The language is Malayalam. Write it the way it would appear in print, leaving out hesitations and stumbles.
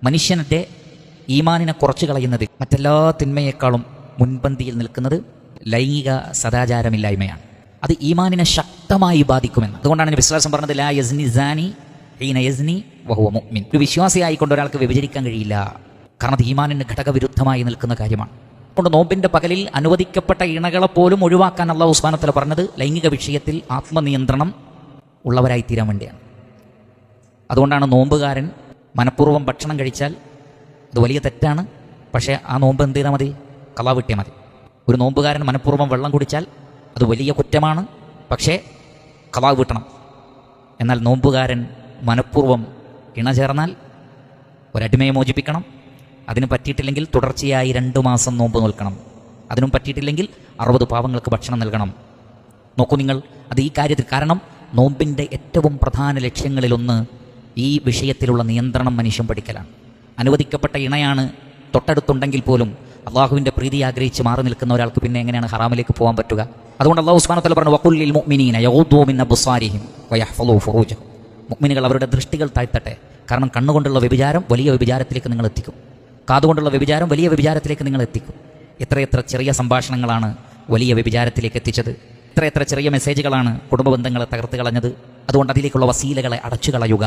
മനുഷ്യൻ്റെ ഈമാനിനെ കുറച്ചു കളയുന്നത്, മറ്റെല്ലാ തിന്മയേക്കാളും മുൻപന്തിയിൽ നിൽക്കുന്നത് ലൈംഗിക സദാചാരമില്ലായ്മയാണ്. അത് ഈമാനിനെ ശക്തമായി ബാധിക്കുമെന്ന്. അതുകൊണ്ടാണ് നബി സ്വല്ലല്ലാഹു അലൈഹി വസല്ലം പറഞ്ഞത്, ലാ യസ്നി സാനി ഹീന യസ്നി വഹുവ മുഅ്മിൻ. ഒരു വിശ്വാസിയായിക്കൊണ്ട് ഒരാൾക്ക് വ്യഭിചരിക്കാൻ കഴിയില്ല. കാരണം അത് ഈമാനിന് ഘടകവിരുദ്ധമായി നിൽക്കുന്ന കാര്യമാണ്. അതുകൊണ്ട് നോമ്പിന്റെ പകലിൽ അനുവദിക്കപ്പെട്ട ഇണകളെപ്പോലും ഒഴിവാക്കാൻ അല്ലാഹു സുബ്ഹാനഹു വ തആല പറഞ്ഞത് ലൈംഗിക വിഷയത്തിൽ ആത്മനിയന്ത്രണം ഉള്ളവരായി തീരാൻ വേണ്ടിയാണ്. അതുകൊണ്ടാണ് നോമ്പുകാരൻ മനഃപൂർവ്വം ഭക്ഷണം കഴിച്ചാൽ അത് വലിയ തെറ്റാണ്. പക്ഷേ ആ നോമ്പ് എന്ത് ചെയ്താൽ മതി? കളാ വിട്ടിയാൽ മതി. ഒരു നോമ്പുകാരൻ മനഃപൂർവ്വം വെള്ളം കുടിച്ചാൽ അത് വലിയ കുറ്റമാണ്, പക്ഷേ കളാ വീട്ടണം. എന്നാൽ നോമ്പുകാരൻ മനഃപൂർവ്വം ഇണ ചേർന്നാൽ ഒരടിമയെ മോചിപ്പിക്കണം. അതിന് പറ്റിയിട്ടില്ലെങ്കിൽ തുടർച്ചയായി 2 മാസം നോമ്പ് നോൽക്കണം. അതിനും പറ്റിയിട്ടില്ലെങ്കിൽ 60 പാവങ്ങൾക്ക് ഭക്ഷണം നൽകണം. നോക്കൂ നിങ്ങൾ, അത് ഈ കാര്യത്തിൽ, കാരണം നോമ്പിൻ്റെ ഏറ്റവും പ്രധാന ലക്ഷ്യങ്ങളിലൊന്ന് ഈ വിഷയത്തിലുള്ള നിയന്ത്രണം മനുഷ്യൻ പഠിക്കലാണ്. അനുവദിക്കപ്പെട്ട ഇണയാണ് തൊട്ടടുത്തുണ്ടെങ്കിൽ പോലും അള്ളാഹുവിൻ്റെ പ്രീതി ആഗ്രഹിച്ച് മാറി നിൽക്കുന്ന ഒരാൾക്ക് പിന്നെ എങ്ങനെയാണ് ഹറാമിലേക്ക് പോകാൻ പറ്റുക? അതുകൊണ്ട് അല്ലാഹു സുബ്ഹാനഹു വ തആല പറഞ്ഞു, വഖുൽ ലിൽ മുഅ്മിനീന യഗ്ദൂ മിൻ അബ്സാരിഹിം വയഹ്ഫളൂ ഫുറൂജഹും. മുഅ്മിനുകൾ അവരുടെ ദൃഷ്ടികൾ താഴ്ത്തട്ടെ. കാരണം കണ്ണുകൊണ്ടുള്ള വ്യഭിചാരം വലിയ വ്യഭിചാരത്തിലേക്ക് നിങ്ങൾ എത്തിക്കും. കാതുകൊണ്ടുള്ള വ്യഭിചാരം വലിയ വ്യഭിചാരത്തിലേക്ക് നിങ്ങൾ എത്തിക്കും. എത്രയെത്ര ചെറിയ സംഭാഷണങ്ങളാണ് വലിയ വ്യഭിചാരത്തിലേക്ക് എത്തിച്ചത്. എത്രയെത്ര ചെറിയ മെസ്സേജുകളാണ് കുടുംബ ബന്ധങ്ങളെ തകർത്ത് കളഞ്ഞത്. അതുകൊണ്ട് അതിലേക്കുള്ള വസീലകളെ അടച്ചു കളയുക.